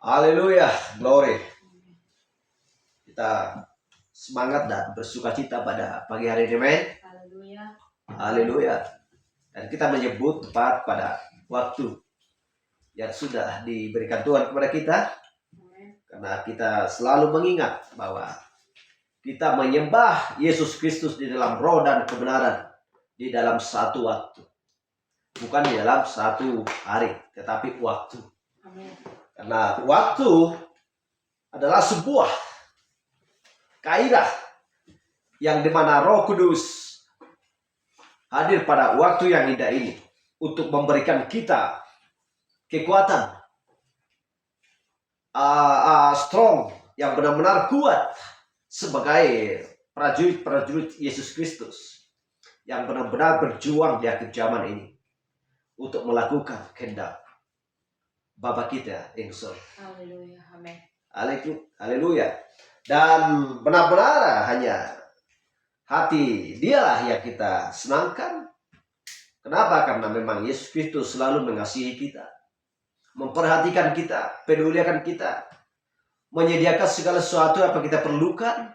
Haleluya, glory. Kita semangat dan bersuka cita pada pagi hari ini, men. Haleluya. Haleluya. Dan kita menyebut tepat pada waktu yang sudah diberikan Tuhan kepada kita. Karena kita selalu mengingat bahwa kita menyembah Yesus Kristus di dalam roh dan kebenaran. Di dalam satu waktu. Bukan di dalam satu hari, tetapi waktu. Amin. Karena waktu adalah sebuah kaidah yang dimana Roh Kudus hadir pada waktu yang indah ini untuk memberikan kita kekuatan strong yang benar-benar kuat sebagai prajurit-prajurit Yesus Kristus yang benar-benar berjuang di akhir zaman ini untuk melakukan kehendak Bapa kita yang surga. Haleluya. Amin. Haleluya. Dan benar-benar hanya hati Dialah yang kita senangkan. Kenapa? Karena memang Yesus Kristus selalu mengasihi kita, memperhatikan kita, pedulikan kita, menyediakan segala sesuatu apa kita perlukan.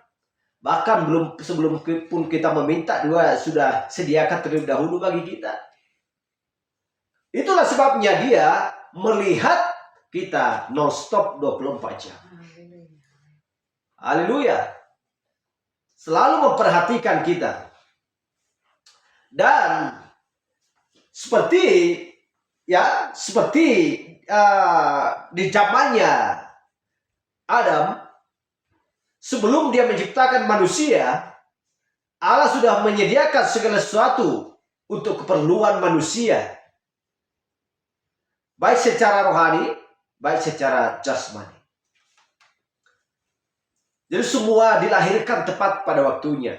Bahkan sebelum pun kita meminta, Dia sudah sediakan terlebih dahulu bagi kita. Itulah sebabnya Dia melihat kita non-stop 24 jam. Haleluya. Selalu memperhatikan kita. Dan seperti di zamannya Adam, sebelum Dia menciptakan manusia, Allah sudah menyediakan segala sesuatu untuk keperluan manusia. Baik secara rohani, baik secara jasmani. Jadi semua dilahirkan tepat pada waktunya.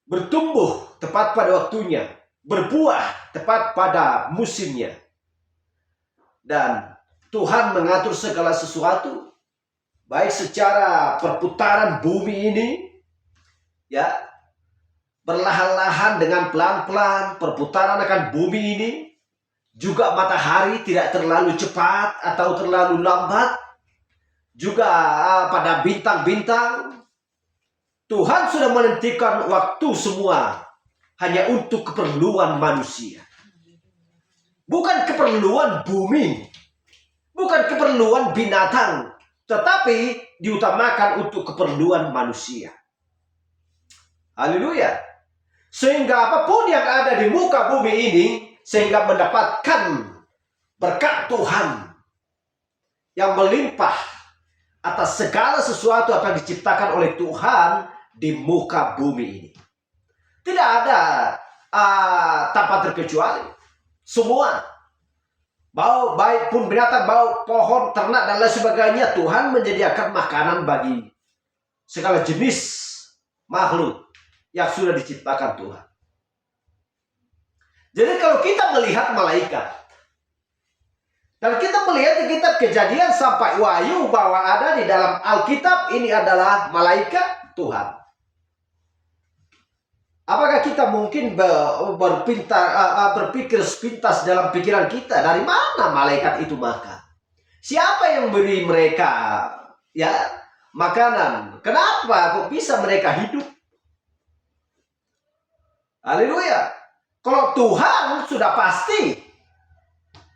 Bertumbuh tepat pada waktunya. Berbuah tepat pada musimnya. Dan Tuhan mengatur segala sesuatu. Baik secara perputaran bumi ini. Ya. Perlahan-lahan dengan pelan-pelan perputaran akan bumi ini. Juga matahari tidak terlalu cepat atau terlalu lambat. Juga pada bintang-bintang. Tuhan sudah menentukan waktu semua hanya untuk keperluan manusia. Bukan keperluan bumi. Bukan keperluan binatang. Tetapi diutamakan untuk keperluan manusia. Haleluya. Sehingga apapun yang ada di muka bumi ini, sehingga mendapatkan berkat Tuhan yang melimpah atas segala sesuatu apa yang diciptakan oleh Tuhan di muka bumi ini. Tidak ada tanpa terkecuali. Semua, baik pun binatang, bau pohon, ternak dan lain sebagainya, Tuhan menyediakan makanan bagi segala jenis makhluk yang sudah diciptakan Tuhan. Jadi kalau kita melihat malaikat, dan kita melihat di kitab Kejadian sampai Wahyu bahwa ada di dalam Alkitab ini adalah malaikat Tuhan. Apakah kita mungkin berpikir sepintas dalam pikiran kita, dari mana malaikat itu makan? Siapa yang beri mereka makanan? Kenapa kok bisa mereka hidup? Haleluya. Kalau Tuhan sudah pasti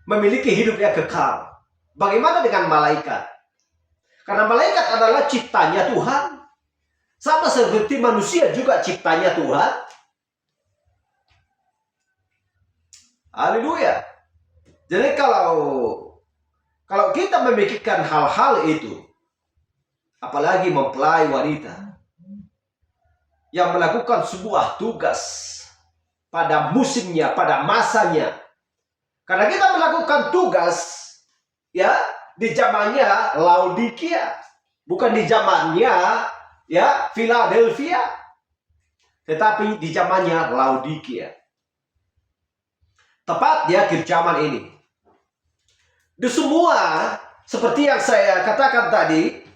memiliki hidup yang kekal. Bagaimana dengan malaikat? Karena malaikat adalah ciptanya Tuhan. Sama seperti manusia juga ciptanya Tuhan. Haleluya. Jadi kalau kita memikirkan hal-hal itu, apalagi mempelai wanita yang melakukan sebuah tugas pada musimnya, pada masanya. Karena kita melakukan tugas di zamannya Laodikia, bukan di zamannya Philadelphia, tetapi di zamannya Laodikia. Tepat di akhir zaman ini. Di semua seperti yang saya katakan tadi,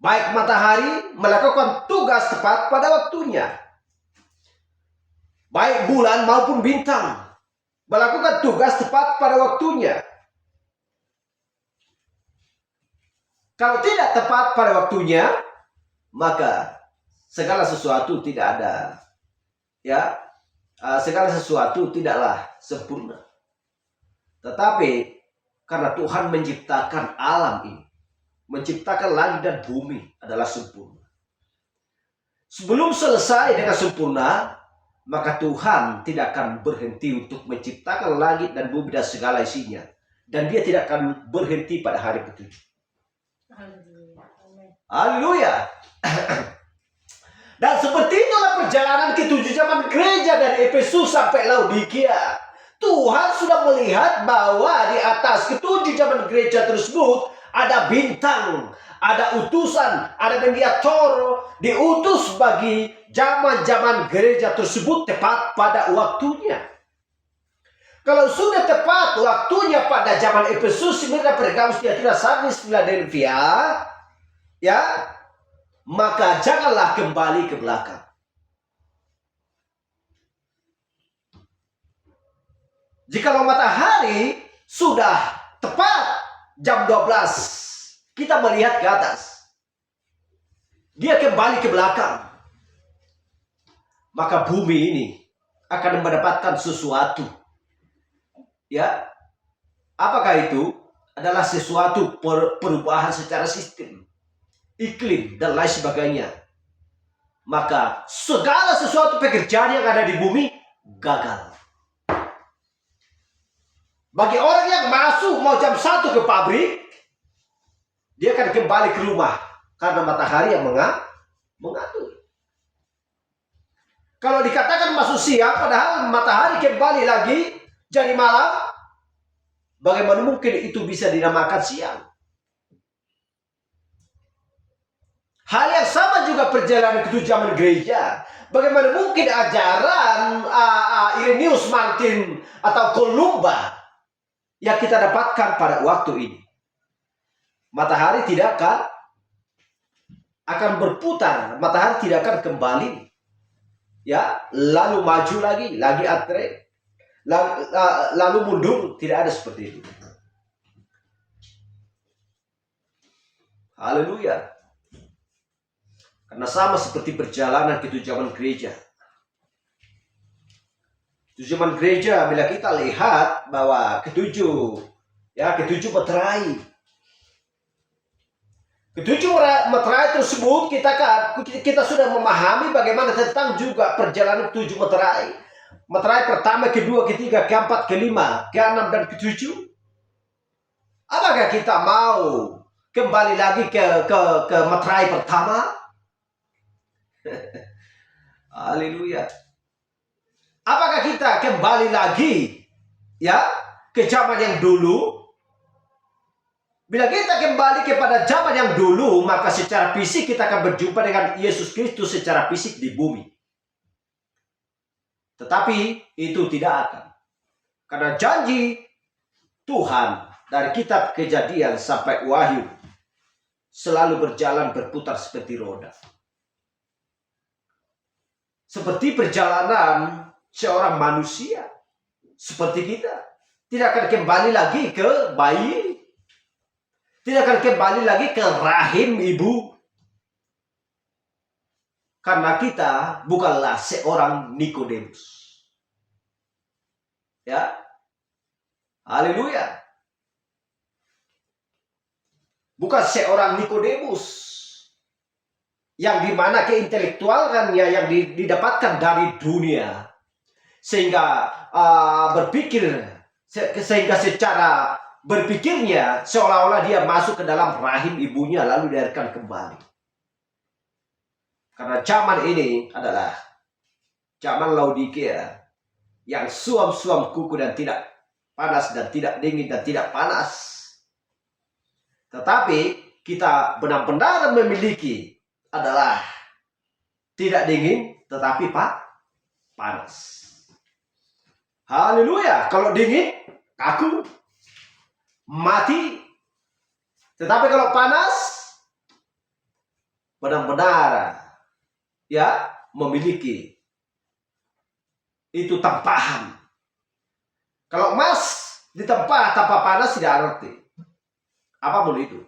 baik matahari melakukan tugas tepat pada waktunya. Baik bulan maupun bintang melakukan tugas tepat pada waktunya. Kalau tidak tepat pada waktunya, maka segala sesuatu tidak ada. Ya, segala sesuatu tidaklah sempurna. Tetapi karena Tuhan menciptakan alam ini, menciptakan langit dan bumi adalah sempurna. Sebelum selesai dengan sempurna, maka Tuhan tidak akan berhenti untuk menciptakan langit dan bumi dan segala isinya. Dan dia tidak akan berhenti pada hari ketujuh. Haleluya. Dan seperti itulah perjalanan ketujuh zaman gereja dari Efesus sampai Laodikia. Tuhan sudah melihat bahwa di atas ketujuh zaman gereja tersebut ada bintang, ada utusan, ada mediator diutus bagi zaman-zaman gereja tersebut tepat pada waktunya. Kalau sudah tepat waktunya pada zaman Efesus, Smyrna, Pergamus, Tiatira, Sardis, Philadelphia, ya, maka janganlah kembali ke belakang. Jikalau matahari sudah tepat jam 12, kita melihat ke atas, dia kembali ke belakang, maka bumi ini akan mendapatkan sesuatu. Ya, apakah itu? Adalah sesuatu perubahan secara sistem, iklim, dan lain sebagainya. Maka segala sesuatu pekerjaan yang ada di bumi gagal. Bagi orang yang masuk mau jam 1 ke pabrik, dia akan kembali ke rumah karena matahari yang mengatur. Kalau dikatakan masuk siang, padahal matahari kembali lagi jadi malam, bagaimana mungkin itu bisa dinamakan siang? Hal yang sama juga perjalanan ketujuh zaman gereja. Bagaimana mungkin ajaran Irenaeus Martin atau Kolumba yang kita dapatkan pada waktu ini? Matahari tidak akan berputar, matahari tidak akan kembali, ya, lalu maju lagi atre, lalu mundur, tidak ada seperti itu. Haleluya. Karena sama seperti perjalanan ketujuh zaman gereja. Ketujuh zaman gereja, bila kita lihat bahwa ketujuh meterai. Ketujuh meterai tersebut kita sudah memahami bagaimana tentang juga perjalanan ketujuh meterai. Meterai pertama, kedua, ketiga, keempat, kelima, keenam, dan ketujuh. Apakah kita mau kembali lagi ke meterai pertama? Haleluya. Apakah kita kembali lagi, ya, ke zaman yang dulu? Bila kita kembali kepada zaman yang dulu, maka secara fisik kita akan berjumpa dengan Yesus Kristus secara fisik di bumi. Tetapi itu tidak akan. Karena janji Tuhan dari kitab Kejadian sampai Wahyu selalu berjalan berputar seperti roda. Seperti perjalanan seorang manusia. Seperti kita. Tidak akan kembali lagi ke bayi. Tidak akan kembali lagi ke rahim ibu. Karena kita bukanlah seorang Nikodemus. Ya. Haleluya. Bukan seorang Nikodemus. Yang dimana keintelektualannya yang didapatkan dari dunia. Sehingga sehingga secara berpikirnya seolah-olah dia masuk ke dalam rahim ibunya lalu dilahirkan kembali. Karena zaman ini adalah zaman Laodikia yang suam-suam kuku dan tidak panas dan tidak dingin dan tidak panas. Tetapi kita benar-benar memiliki adalah tidak dingin tetapi panas. Haleluya. Kalau dingin kaku, mati. Tetapi kalau panas benar-benar, ya, memiliki itu tempahan. Kalau emas ditempah tanpa panas tidak arti apapun itu.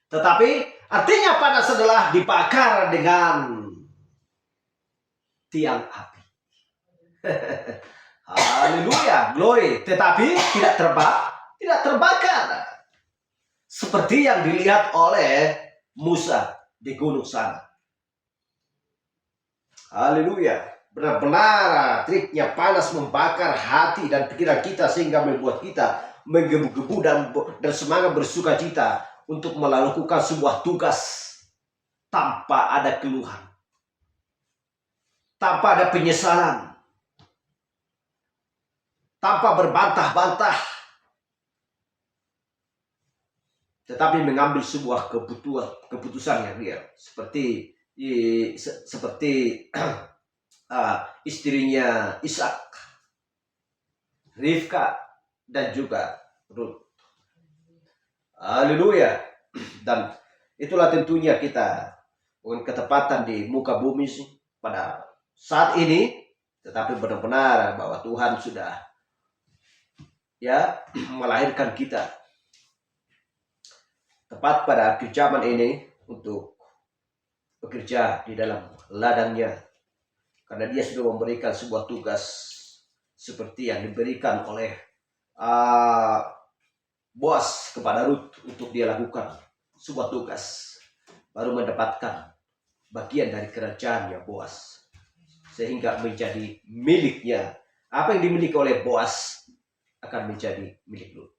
Tetapi artinya panas adalah dibakar dengan tiang api. Haleluya, glory. Tetapi tidak terbakar. Seperti yang dilihat oleh Musa di gunung sana. Haleluya. Benar-benar triknya panas membakar hati dan pikiran kita sehingga membuat kita menggebu-gebu dan semangat bersuka cita untuk melakukan sebuah tugas tanpa ada keluhan, tanpa ada penyesalan, tanpa berbantah-bantah, tetapi mengambil sebuah keputusan yang real, seperti istrinya Ishak, Rifka, dan juga Ruth. Haleluya. Dan itulah tentunya kita dengan ketepatan di muka bumi pada saat ini, tetapi benar-benar bahwa Tuhan sudah melahirkan kita tepat pada akhir zaman ini untuk bekerja di dalam ladangnya, karena dia sudah memberikan sebuah tugas seperti yang diberikan oleh Boas kepada Ruth untuk dia lakukan sebuah tugas, baru mendapatkan bagian dari kerajaannya Boas, sehingga menjadi miliknya. Apa yang dimiliki oleh Boas akan menjadi milik Ruth.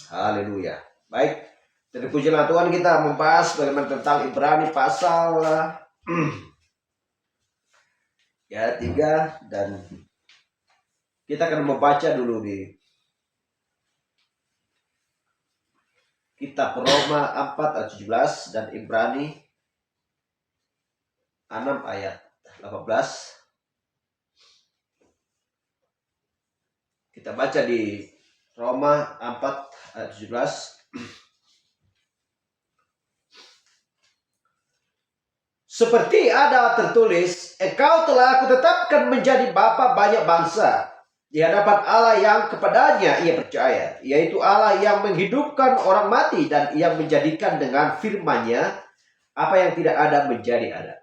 Haleluya. Baik, dari pujian Tuhan kita membahas bagaimana tentang Ibrani pasal 3, dan kita akan membaca dulu di kitab Roma 4 ayat 17 dan Ibrani 6 ayat 18. Kita baca di Roma 4 ayat 17. Seperti ada tertulis, engkau telah kutetapkan menjadi bapa banyak bangsa di hadapan Allah yang kepadanya ia percaya, yaitu Allah yang menghidupkan orang mati dan yang menjadikan dengan firman-Nya apa yang tidak ada menjadi ada.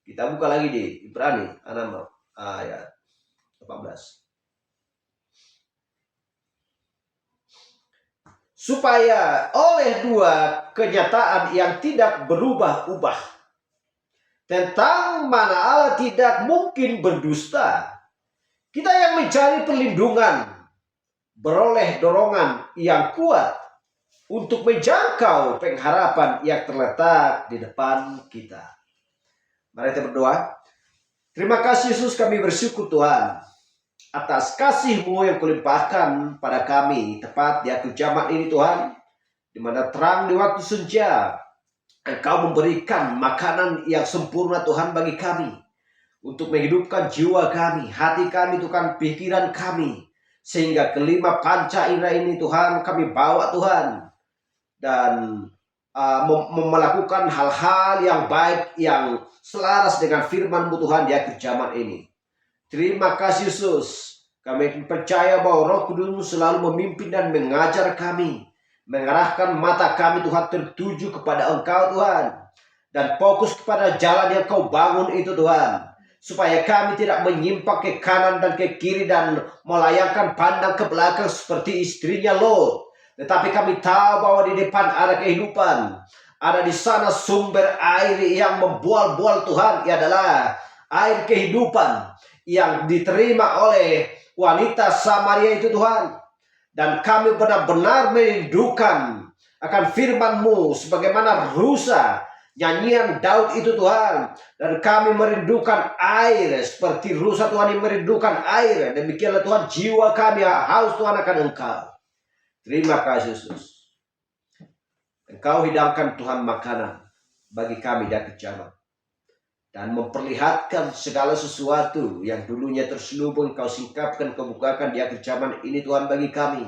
Kita buka lagi di Ibrani 6 ayat 18. Supaya oleh dua kenyataan yang tidak berubah-ubah tentang mana Allah tidak mungkin berdusta, kita yang mencari perlindungan beroleh dorongan yang kuat untuk menjangkau pengharapan yang terletak di depan kita. Mari kita berdoa. Terima kasih Yesus, kami bersyukur Tuhan atas kasih-Mu yang kulimpahkan pada kami tepat di akhir zaman ini Tuhan, di mana terang di waktu senja Engkau memberikan makanan yang sempurna Tuhan bagi kami untuk menghidupkan jiwa kami, hati kami Tuhan, pikiran kami, sehingga kelima panca indera ini Tuhan kami bawa Tuhan, dan melakukan hal-hal yang baik yang selaras dengan firman-Mu Tuhan di akhir zaman ini. Terima kasih Yesus. Kami percaya bahwa Roh Kudus-Mu selalu memimpin dan mengajar kami, mengarahkan mata kami Tuhan tertuju kepada Engkau Tuhan, dan fokus kepada jalan yang Kau bangun itu Tuhan, supaya kami tidak menyimpang ke kanan dan ke kiri dan melayangkan pandang ke belakang seperti istrinya Lot. Tetapi kami tahu bahwa di depan ada kehidupan, ada di sana sumber air yang membual-bual Tuhan, ia adalah air kehidupan yang diterima oleh wanita Samaria itu Tuhan. Dan kami benar-benar merindukan akan firman-Mu sebagaimana rusa nyanyian Daud itu Tuhan. Dan kami merindukan air seperti rusa Tuhan yang merindukan air. Demikianlah Tuhan, jiwa kami haus Tuhan akan Engkau. Terima kasih Yesus. Engkau hidangkan Tuhan makanan bagi kami dari zaman, dan memperlihatkan segala sesuatu yang dulunya terselubung Engkau singkapkan, Kau bukakan di akhir zaman ini Tuhan bagi kami,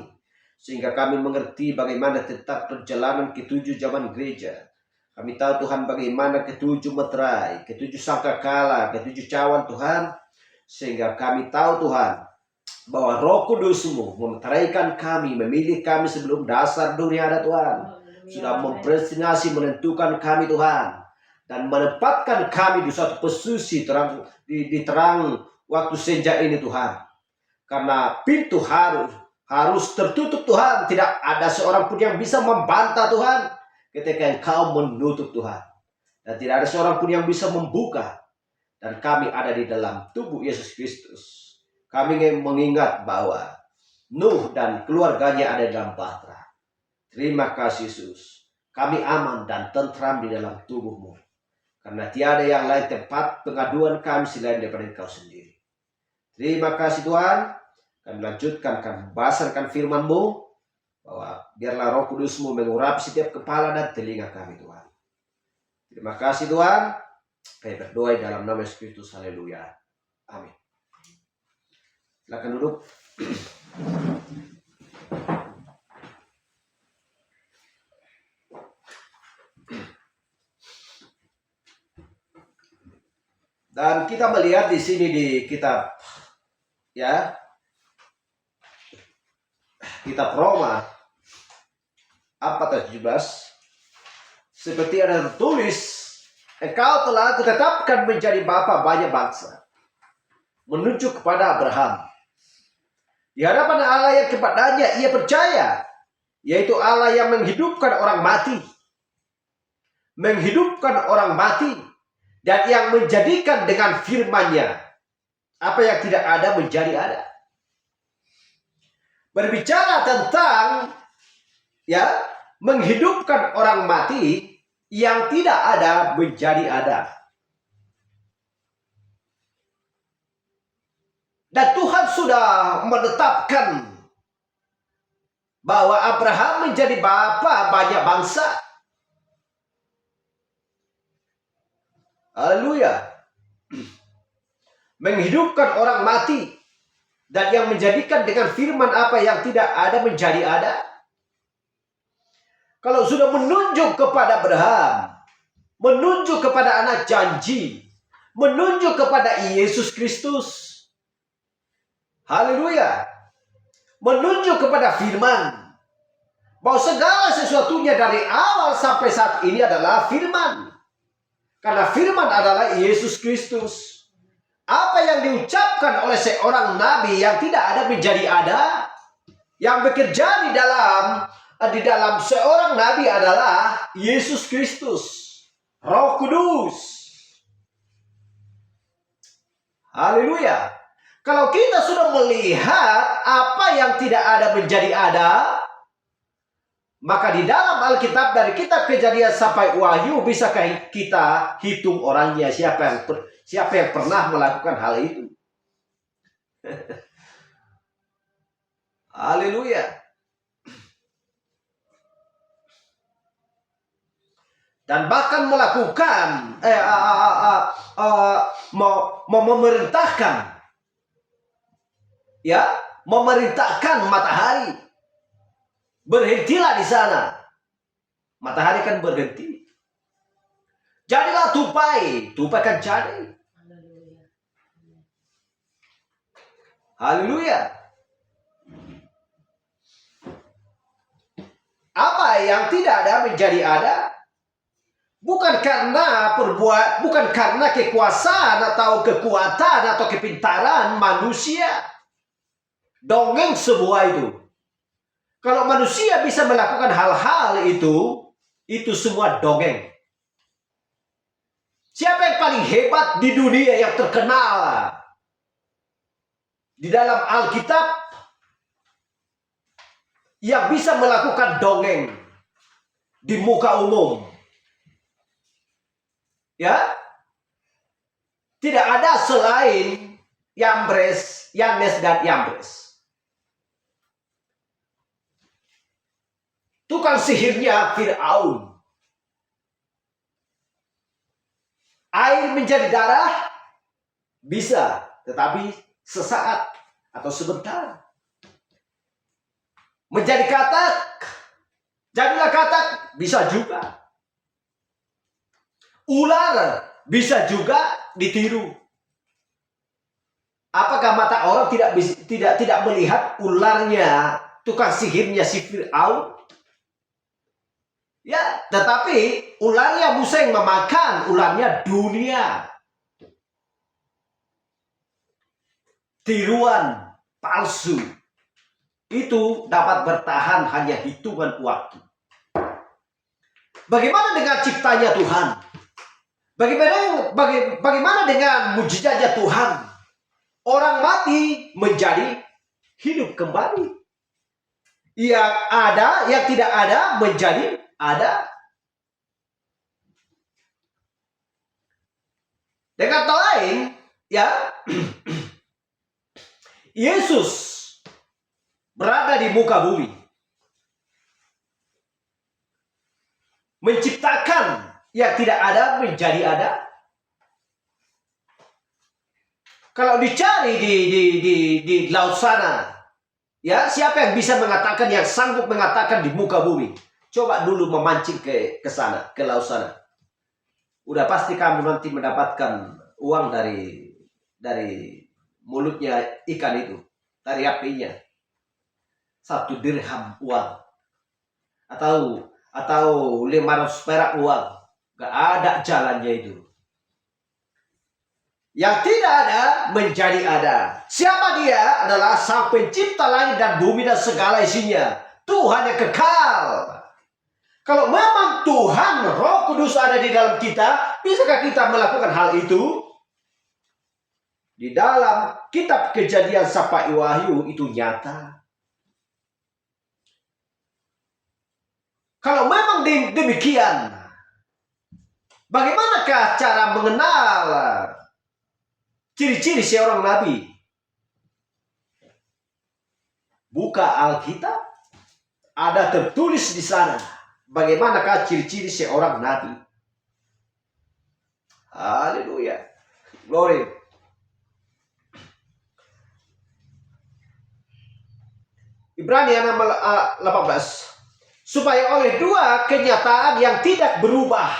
sehingga kami mengerti bagaimana tetap perjalanan ketujuh zaman gereja. Kami tahu Tuhan bagaimana ketujuh meterai, ketujuh sangkakala, ketujuh cawan Tuhan, sehingga kami tahu Tuhan bahwa Roh Kudus-Mu memeteraikan kami, memilih kami sebelum dasar dunia ada Tuhan. Sudah mempredestinasi menentukan kami Tuhan. Dan menempatkan kami di suatu posisi terang, di terang waktu senja ini Tuhan. Karena pintu harus tertutup Tuhan. Tidak ada seorang pun yang bisa membantah Tuhan ketika Engkau menutup Tuhan. Dan tidak ada seorang pun yang bisa membuka. Dan kami ada di dalam tubuh Yesus Kristus. Kami ingin mengingat bahwa Nuh dan keluarganya ada dalam bahtera. Terima kasih Yesus. Kami aman dan tentram di dalam tubuh-Mu. Karena tiada yang lain tempat pengaduan kami selain daripada Engkau sendiri. Terima kasih Tuhan. Kami lanjutkan, kami membasarkan firman-Mu. Bahwa biarlah Roh Kudus-Mu mengurapi setiap kepala dan telinga kami Tuhan. Terima kasih Tuhan. Kami berdoa dalam nama Yesus Kristus. Haleluya. Amin. Silakan duduk. Dan kita melihat di sini di kitab kitab Roma 4:17 seperti ada tertulis, Engkau telah kutetapkan menjadi bapa banyak bangsa, menunjuk kepada Abraham di hadapan Allah yang kepadanya ia percaya, yaitu Allah yang menghidupkan orang mati, dan yang menjadikan dengan firman-Nya apa yang tidak ada menjadi ada. Berbicara tentang menghidupkan orang mati yang tidak ada menjadi ada. Dan Tuhan sudah menetapkan bahwa Abraham menjadi bapa banyak bangsa. Haleluya. Menghidupkan orang mati dan yang menjadikan dengan firman apa yang tidak ada menjadi ada. Kalau sudah menunjuk kepada Abraham, menunjuk kepada anak janji, menunjuk kepada Yesus Kristus. Haleluya. Menunjuk kepada firman. Bahwa segala sesuatunya dari awal sampai saat ini adalah firman. Karena firman adalah Yesus Kristus. Apa yang diucapkan oleh seorang nabi yang tidak ada menjadi ada. Yang bekerja di dalam seorang nabi adalah Yesus Kristus. Roh Kudus. Haleluya. Kalau kita sudah melihat apa yang tidak ada menjadi ada, maka di dalam Alkitab dari kitab Kejadian sampai Wahyu bisakah kita hitung orangnya siapa yang pernah melakukan hal itu? Haleluya. Dan bahkan melakukan memerintahkan matahari. Berhentilah di sana. Matahari kan berhenti. Jadilah tupai kan jadi. Haleluya. Apa yang tidak ada menjadi ada? Bukan karena kekuasaan atau kekuatan atau kepintaran manusia. Dongeng semua itu. Kalau manusia bisa melakukan hal-hal itu semua dongeng. Siapa yang paling hebat di dunia yang terkenal di dalam Alkitab yang bisa melakukan dongeng di muka umum? Ya, tidak ada selain Yanes dan Yambres. Tukang sihirnya Fir'aun. Air menjadi darah bisa, tetapi sesaat atau sebentar. Menjadi katak, jadilah katak, bisa juga. Ular bisa juga ditiru. Apakah mata orang tidak melihat ularnya, tukang sihirnya si Firaun? Ya, tetapi ularnya Musa yang memakan, ularnya dunia. Tiruan palsu itu dapat bertahan hanya hitungan waktu. Bagaimana dengan ciptanya Tuhan? Bagaimana dengan mujizatnya Tuhan? Orang mati menjadi hidup kembali. Yang ada, yang tidak ada menjadi ada. Dengan kata lain, ya, Yesus berada di muka bumi, menciptakan yang tidak ada menjadi ada. Kalau dicari di laut sana, ya, siapa yang bisa mengatakan, yang sanggup mengatakan di muka bumi? Coba dulu memancing ke sana, ke laut sana. Udah pasti kamu nanti mendapatkan uang dari mulutnya ikan itu, dari apinya. 1 dirham uang. Atau 500 perak uang. Gak ada jalannya itu. Yang tidak ada menjadi ada. Siapa dia? Adalah Sang Pencipta langit dan bumi dan segala isinya. Tuhan yang kekal. Kalau memang Tuhan Roh Kudus ada di dalam kita, bisakah kita melakukan hal itu? Di dalam kitab Kejadian sampai Wahyu itu nyata. Kalau memang demikian, bagaimanakah cara mengenal ciri-ciri seorang nabi? Buka Alkitab, ada tertulis di sana bagaimanakah ciri-ciri seorang nabi. Haleluya. Glory. Ibrani 18. Supaya oleh 2 kenyataan yang tidak berubah,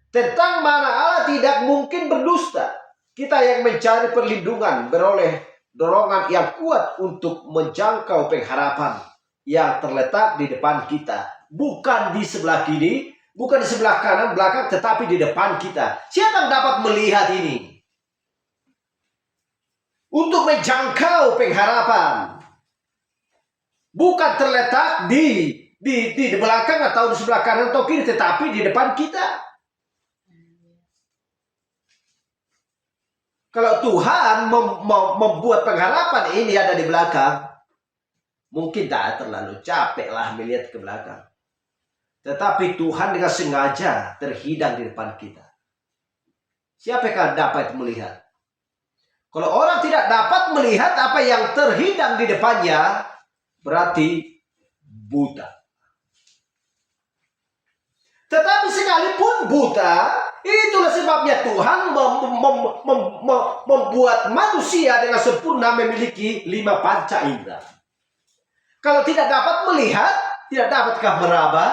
tentang mana Allah tidak mungkin berdusta, kita yang mencari perlindungan beroleh dorongan yang kuat untuk menjangkau pengharapan yang terletak di depan kita. Bukan di sebelah kiri, bukan di sebelah kanan belakang, tetapi di depan kita. Siapa yang dapat melihat ini? Untuk menjangkau pengharapan. Bukan terletak di belakang atau di sebelah kanan atau kiri, tetapi di depan kita. Kalau Tuhan membuat pengharapan ini ada di belakang, mungkin tak terlalu capek lah melihat ke belakang. Tetapi Tuhan dengan sengaja terhidang di depan kita. Siapa yang dapat melihat? Kalau orang tidak dapat melihat apa yang terhidang di depannya, berarti buta. Tetapi sekalipun buta, itulah sebabnya Tuhan membuat manusia dengan sempurna memiliki 5 panca indera. Kalau tidak dapat melihat, tidak dapatkah meraba?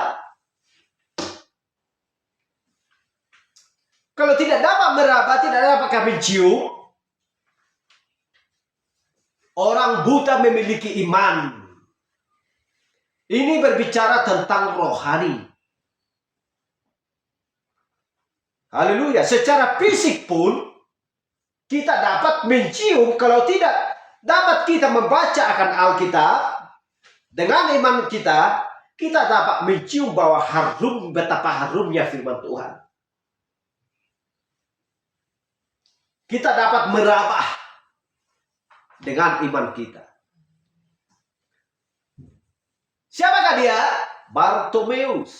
Kalau tidak dapat meraba, tidak dapatkah mencium? Orang buta memiliki iman. Ini berbicara tentang rohani. Haleluya. Secara fisik pun kita dapat mencium. Kalau tidak dapat kita membaca akan Alkitab, dengan iman kita dapat mencium bahwa harum, betapa harumnya firman Tuhan. Kita dapat meraba dengan iman kita. Siapakah dia? Bartimeus.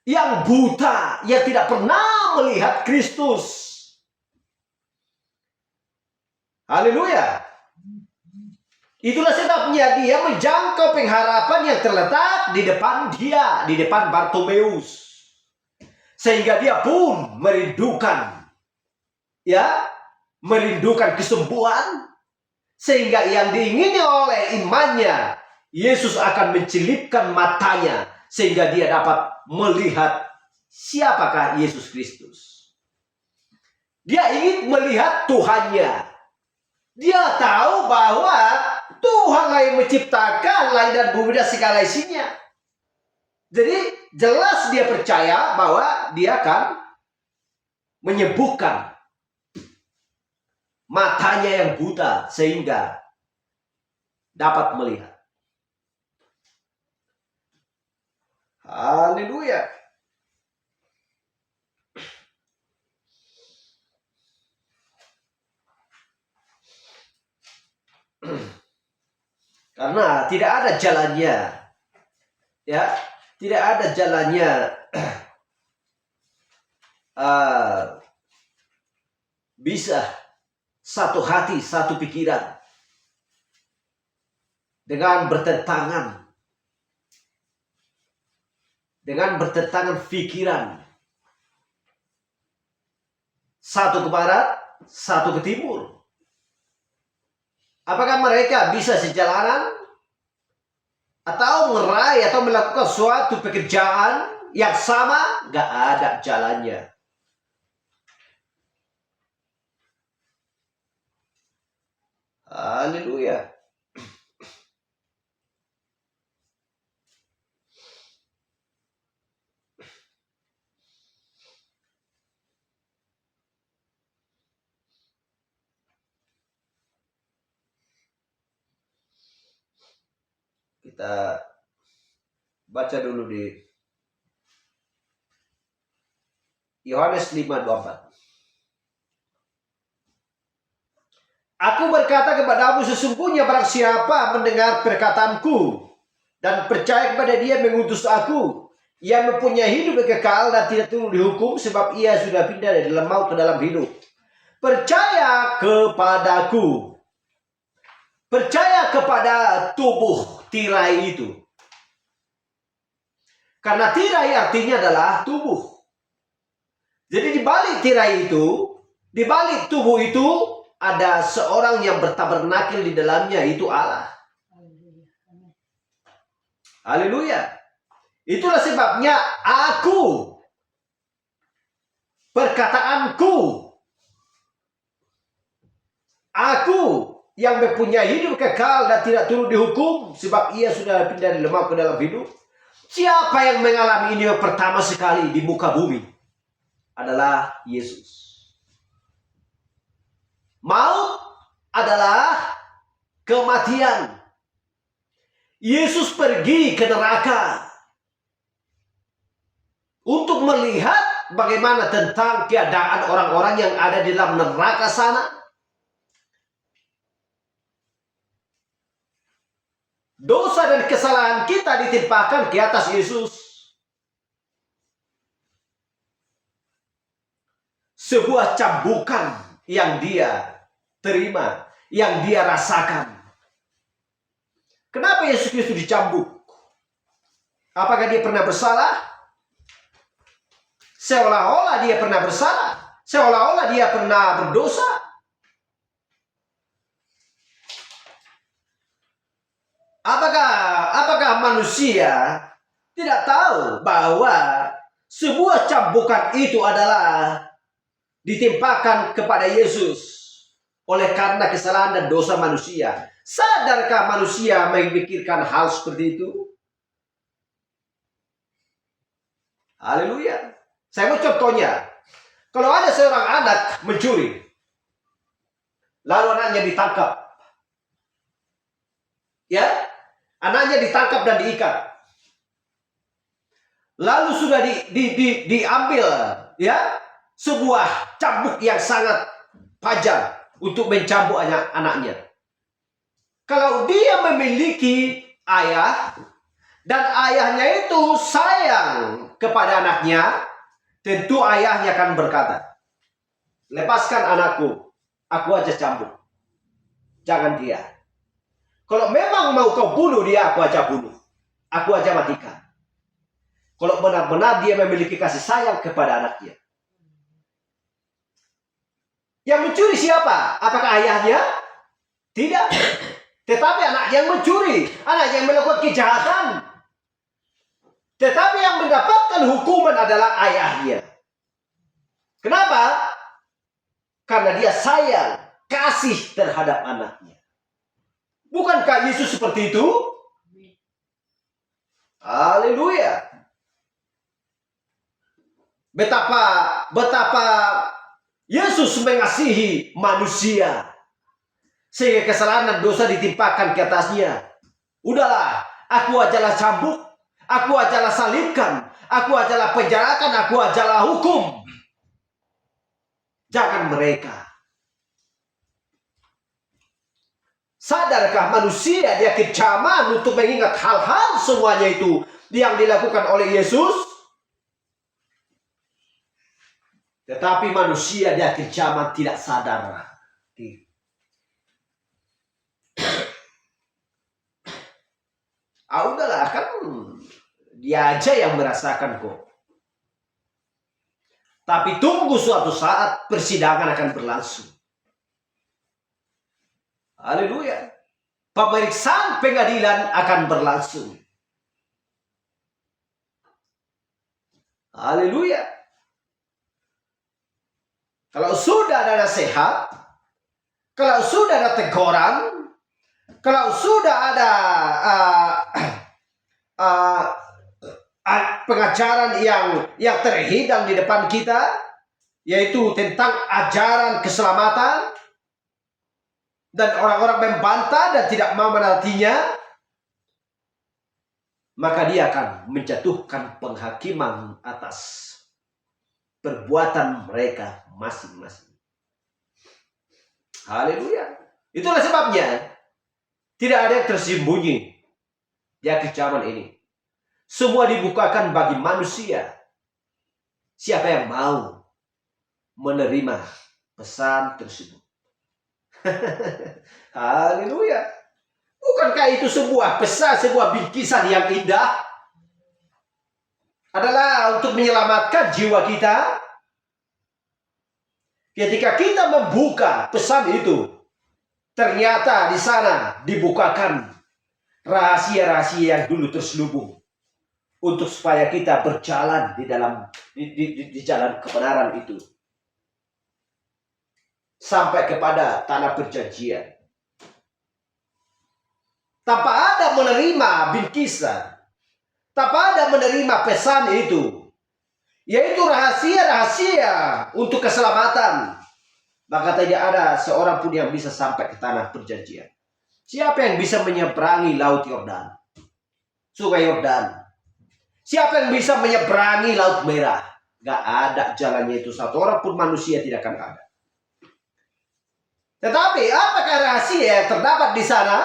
Yang buta, yang tidak pernah melihat Kristus. Haleluya. Itulah sebabnya dia menjangkau pengharapan yang terletak di depan dia, di depan Bartimeus. Sehingga dia pun merindukan, ya, merindukan kesembuhan. Sehingga yang diingini oleh imannya, Yesus akan mencelipkan matanya sehingga dia dapat melihat siapakah Yesus Kristus. Dia ingin melihat Tuhannya. Dia tahu bahwa Tuhanlah yang menciptakan langit dan bumi dan segala isinya. Jadi jelas dia percaya bahwa dia akan menyembuhkan matanya yang buta sehingga dapat melihat. Haleluya. Karena tidak ada jalannya, ya, tidak ada jalannya bisa satu hati, satu pikiran dengan bertentangan pikiran, satu ke barat, satu ke timur. Apakah mereka bisa sejalanan atau meraih atau melakukan suatu pekerjaan yang sama? Gak ada jalannya. Haleluya. Kita baca dulu di Yohanes 5:24. Aku berkata kepadamu, sesungguhnya barang siapa mendengar perkataanku dan percaya kepada dia mengutus aku, ia mempunyai hidup kekal dan tidak turun dihukum, sebab ia sudah pindah dari dalam maut ke dalam hidup. Percaya kepadaku. Percaya kepada tubuh tirai itu. Karena tirai artinya adalah tubuh. Jadi di balik tirai itu, di balik tubuh itu, ada seorang yang bertabernakil di dalamnya, itu Allah. Haleluya. Itulah sebabnya aku, perkataanku, aku yang mempunyai hidup kekal dan tidak turun dihukum, sebab ia sudah pindah dari maut ke dalam hidup. Siapa yang mengalami ini pertama sekali di muka bumi? Adalah Yesus. Maut adalah kematian. Yesus pergi ke neraka untuk melihat bagaimana tentang keadaan orang-orang yang ada di dalam neraka sana. Dosa dan kesalahan kita ditimpakan ke atas Yesus. Sebuah cambukan yang dia terima, yang dia rasakan. Kenapa Yesus Kristus dicambuk? Apakah dia pernah bersalah? Seolah-olah dia pernah bersalah. Seolah-olah dia pernah berdosa. Apakah manusia tidak tahu bahwa sebuah cambukan itu adalah ditimpakan kepada Yesus oleh karena kesalahan dan dosa manusia? Sadarkah manusia memikirkan hal seperti itu? Haleluya. Saya mau contohnya. Kalau ada seorang anak mencuri, lalu anaknya ditangkap. Ya, anaknya ditangkap dan diikat. Lalu sudah diambil, ya, sebuah cambuk yang sangat tajam untuk mencambuk anaknya. Kalau dia memiliki ayah dan ayahnya itu sayang kepada anaknya, tentu ayahnya akan berkata, lepaskan anakku, aku aja cambuk, jangan dia. Kalau memang mau kau bunuh dia, aku aja bunuh, aku aja matikan. Kalau benar-benar dia memiliki kasih sayang kepada anaknya. Yang mencuri siapa? Apakah ayahnya? Tidak. Tetapi anak yang mencuri, anak yang melakukan kejahatan. Tetapi yang mendapatkan hukuman adalah ayahnya. Kenapa? karena dia sayang, kasih terhadap anaknya. Bukankah Yesus seperti itu? Haleluya. Betapa Yesus mengasihi manusia sehingga kesalahan dan dosa ditimpakan ke atasnya. Udahlah, aku ajalah cambuk, aku ajalah salibkan, aku ajalah penjarakan, aku ajalah hukum. Jangan mereka. Sadarkah manusia dia kecaman untuk mengingat hal-hal semuanya itu yang dilakukan oleh Yesus? Tetapi manusia dia kecaman tidak sadar. Udahlah, kan dia aja yang merasakan kok. Tapi tunggu suatu saat persidangan akan berlangsung. Haleluya. Pemeriksaan pengadilan akan berlangsung. Haleluya. Kalau sudah ada nasihat, kalau sudah ada teguran, kalau sudah ada pengajaran yang terhidang di depan kita, yaitu tentang ajaran keselamatan, dan orang-orang membantah dan tidak mau menatinya, maka dia akan menjatuhkan penghakiman atas perbuatan mereka masing-masing. Haleluya. Itulah sebabnya tidak ada yang tersembunyi di akhir zaman ini. Semua dibukakan bagi manusia. Siapa yang mau menerima pesan tersebut? Haleluya. Bukankah itu sebuah pesan, sebuah bingkisan yang indah? Adalah untuk menyelamatkan jiwa kita. Ketika kita membuka pesan itu, ternyata di sana dibukakan rahasia-rahasia yang dulu terselubung, untuk supaya kita berjalan di jalan kebenaran itu sampai kepada tanah perjanjian. Tanpa ada menerima bingkisan, tanpa ada menerima pesan itu, yaitu rahasia-rahasia untuk keselamatan, maka tidak ada seorang pun yang bisa sampai ke tanah perjanjian. Siapa yang bisa menyeberangi laut Yordan, sungai Yordan? Siapa yang bisa menyeberangi laut merah? Gak ada jalannya itu, satu orang pun manusia tidak akan ada. Tetapi apakah rahasia yang terdapat di sana?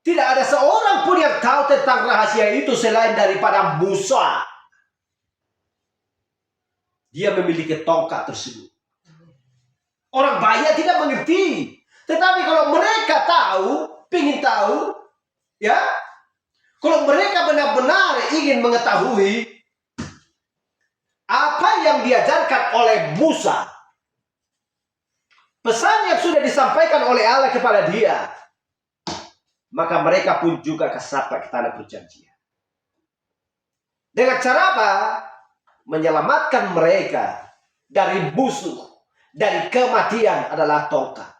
Tidak ada seorang pun yang tahu tentang rahasia itu selain daripada Musa. Dia memiliki tongkat tersebut. Orang banyak tidak mengerti. Tetapi kalau mereka tahu, ingin tahu, ya, kalau mereka benar-benar ingin mengetahui apa yang diajarkan oleh Musa, pesan yang sudah disampaikan oleh Allah kepada dia, maka mereka pun juga akan sampai ke tanah perjanjian. Dengan cara apa? Menyelamatkan mereka dari musuh, dari kematian adalah tongkat.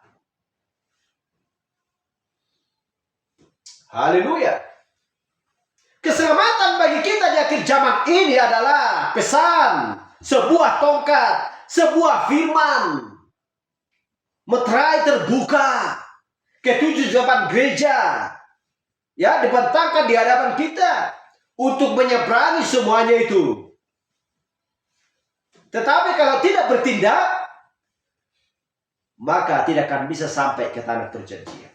Haleluya. Keselamatan bagi kita di akhir zaman ini adalah pesan, sebuah tongkat, sebuah firman. Meterai terbuka ketujuh zaman gereja, ya, dibentangkan di hadapan kita untuk menyeberangi semuanya itu. Tetapi kalau tidak bertindak, maka tidak akan bisa sampai ke tanah perjanjian.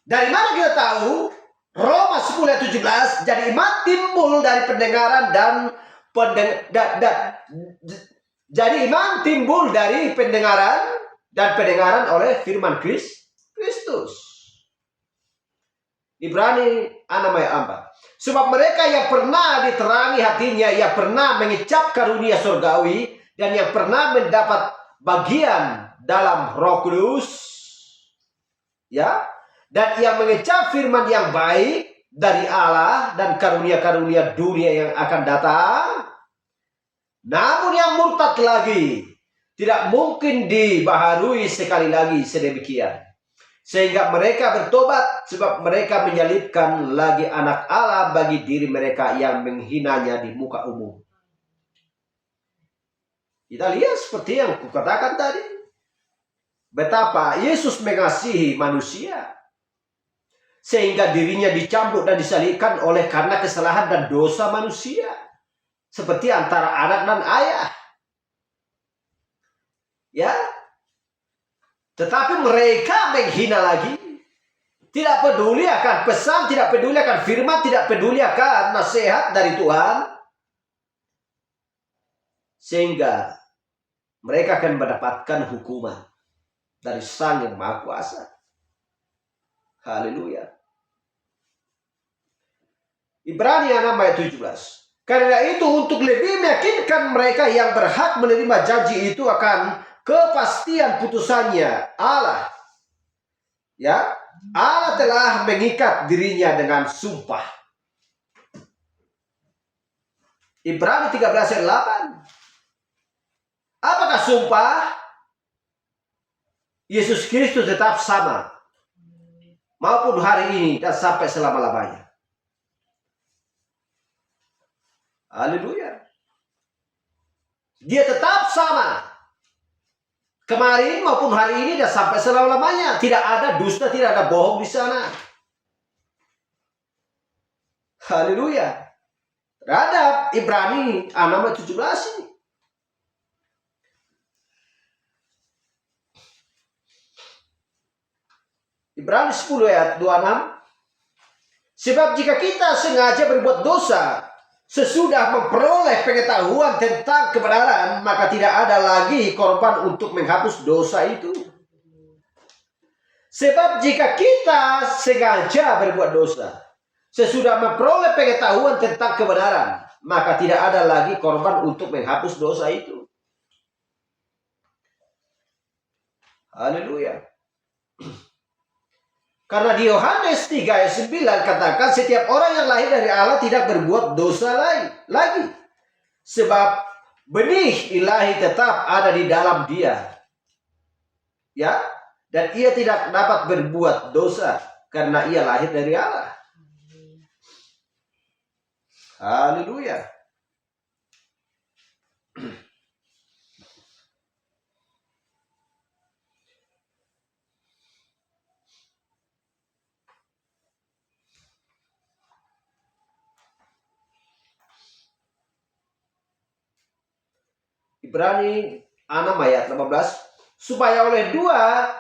Dari mana kita tahu? Roma 10:17, jadi iman timbul dari pendengaran jadi iman timbul dari pendengaran dan pendengaran oleh firman Kristus. Ibrani 6:4. Sebab mereka yang pernah diterangi hatinya, yang pernah mengecap karunia surgawi, dan yang pernah mendapat bagian dalam Roh Kudus, ya, dan yang mengecap firman yang baik dari Allah dan karunia-karunia dunia yang akan datang, Namun yang murtad lagi tidak mungkin dibaharui sekali lagi sedemikian. Sehingga mereka bertobat sebab mereka menyalibkan lagi anak Allah bagi diri mereka yang menghinanya di muka umum. Kita lihat seperti yang kukatakan tadi. Betapa Yesus mengasihi manusia. Sehingga dirinya dicambuk dan disalibkan oleh karena kesalahan dan dosa manusia. Seperti antara anak dan ayah. Ya. Tetapi mereka menghina lagi. Tidak peduli akan pesan, tidak peduli akan firman, tidak peduli akan nasihat dari Tuhan. Sehingga mereka akan mendapatkan hukuman dari Sang Yang Maha Kuasa. Haleluya. Ibrani 6 ayat 17. Karena itu untuk lebih meyakinkan mereka yang berhak menerima janji itu akan kepastian putusannya Allah. Ya, Allah telah mengikat dirinya dengan sumpah. Ibrani 13 ayat 8. Apakah sumpah? Yesus Kristus tetap sama. Maupun hari ini dan sampai selama-lamanya. Haleluya. Dia tetap sama. Kemarin maupun hari ini dan sampai selama-lamanya. Tidak ada dusta, tidak ada bohong di sana. Haleluya. Terhadap Ibrani 6 ayat 17 ini. Ibrani 10 ayat 26. Sebab jika kita sengaja berbuat dosa sesudah memperoleh pengetahuan tentang kebenaran, maka tidak ada lagi korban untuk menghapus dosa itu. Sebab jika kita sengaja berbuat dosa sesudah memperoleh pengetahuan tentang kebenaran, maka tidak ada lagi korban untuk menghapus dosa itu. Haleluya. Karena di Yohanes 3 ayat 9 katakan setiap orang yang lahir dari Allah tidak berbuat dosa lagi. Sebab benih ilahi tetap ada di dalam dia. Ya, dan ia tidak dapat berbuat dosa karena ia lahir dari Allah. Haleluya. Ibrani 6 ayat 18. Supaya oleh dua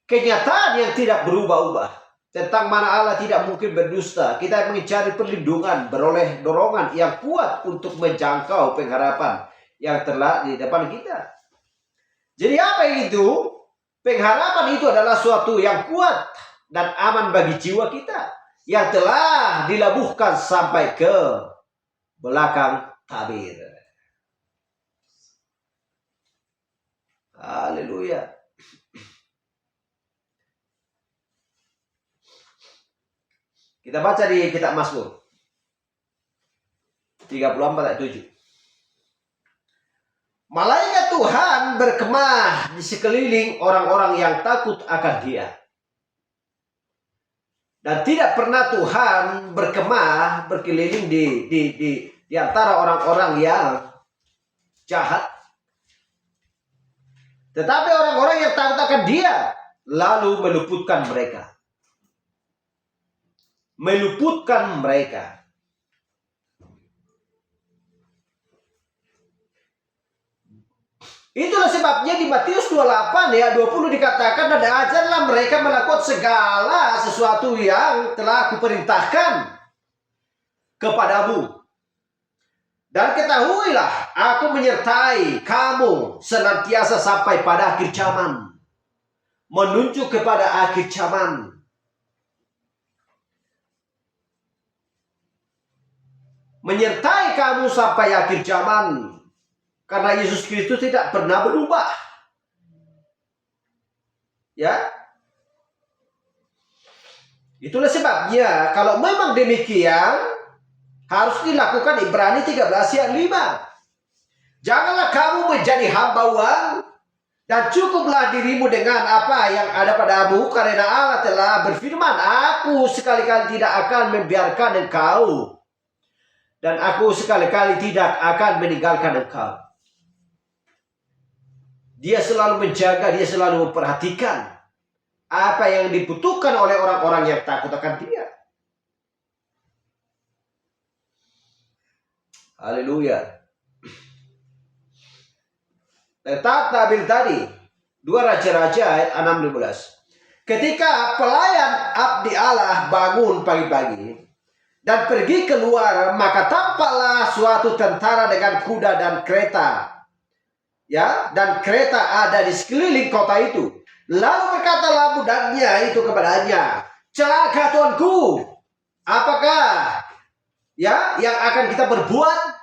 kenyataan yang tidak berubah-ubah tentang mana Allah tidak mungkin berdusta, kita mencari perlindungan, beroleh dorongan yang kuat untuk menjangkau pengharapan yang telah di depan kita. Jadi apa itu? Pengharapan itu adalah suatu yang kuat dan aman bagi jiwa kita yang telah dilabuhkan sampai ke belakang tabir. Haleluya. Kita baca di kitab Mazmur 34 ayat 7. Malaikat Tuhan berkemah di sekeliling orang-orang yang takut akan Dia. Dan tidak pernah Tuhan berkemah berkeliling di antara orang-orang yang jahat. Tetapi orang-orang yang takut akan Dia lalu meluputkan mereka. Meluputkan mereka. Itulah sebabnya di Matius 28 ya 20 dikatakan, dan ajarlah mereka melakukan segala sesuatu yang telah kuperintahkan kepadamu. Dan ketahuilah, aku menyertai kamu senantiasa sampai pada akhir zaman. Menunjuk kepada akhir zaman. Menyertai kamu sampai akhir zaman. Karena Yesus Kristus tidak pernah berubah. Ya. Itulah sebabnya, kalau memang demikian, harus dilakukan Ibrani 13 ayat 5. Janganlah kamu menjadi hamba uang, dan cukuplah dirimu dengan apa yang ada padamu, karena Allah telah berfirman, aku sekali-kali tidak akan membiarkan engkau, dan aku sekali-kali tidak akan meninggalkan engkau. Dia selalu menjaga, dia selalu memperhatikan apa yang dibutuhkan oleh orang-orang yang takut akan dia. Haleluya. Letak tabir tadi 2 Raja-Raja ayat 6-15. Ketika pelayan abdi Allah bangun pagi-pagi dan pergi keluar, maka tampaklah suatu tentara dengan kuda dan kereta. Ya, dan kereta ada di sekeliling kota itu. Lalu berkatalah budaknya itu kepadanya, celaka tuanku, apakah yang akan kita berbuat?